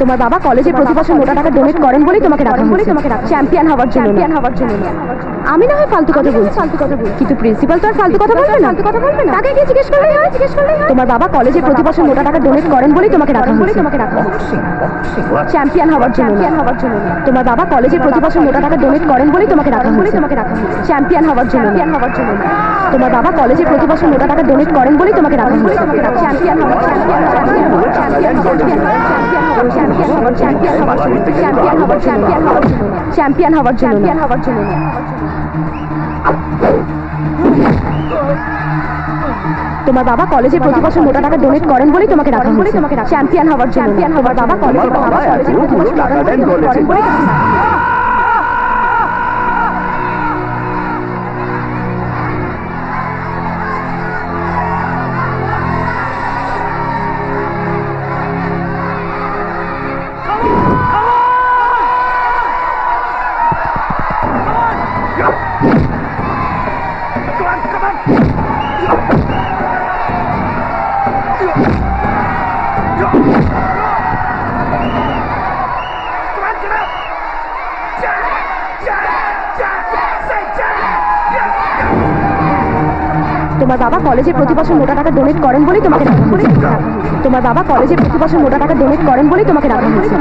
তোমার বাবা কলেজে প্রতি বছর মোটা টাকা ডোনেট করেন বলেই তোমাকে রাখা হয়েছে চ্যাম্পিয়ন হওয়ার জন্য। আমি না হয় ফালতু কথা বলছি, কিন্তু প্রিন্সিপাল তো আর ফালতু কথা বলবে না। তাকে গিয়ে জিজ্ঞেস করলে হয়। তোমার বাবা কলেজে প্রতি বছর মোটা টাকা ডোনেট করেন বলেই তোমাকে রাখা হয়েছে চ্যাম্পিয়ন হওয়ার জন্য। তোমার বাবা কলেজে প্রতি বছর মোটা টাকা ডোনেট করেন বলেই তোমাকে রাখা হয়েছে চ্যাম্পিয়ন হওয়ার জন্য। তোমার বাবা কলেজে প্রতি বছর মোটা টাকা ডোনেট করেন বলেই তোমাকে রাখা হয়েছে চ্যাম্পিয়ন হওয়ার জন্য। তোমার বাবা কলেজে প্রতি বছর মোটা টাকা ডোনেট করেন বলেই তোমাকে রাখা হয়েছে চ্যাম্পিয়ন হওয়ার জন্য। তোমার বাবা কলেজে প্রতি বছর টাকা ডোনেট করেন বলেই তোমার বাবা কলেজে প্রতি বছর মোটা টাকা ডোনেট করেন বলেই তোমাকে রাখা হয়েছে। তোমার বাবা কলেজে প্রতি বছর মোটা টাকা ডোনেট করেন বলেই তোমাকে রাখা হয়েছে।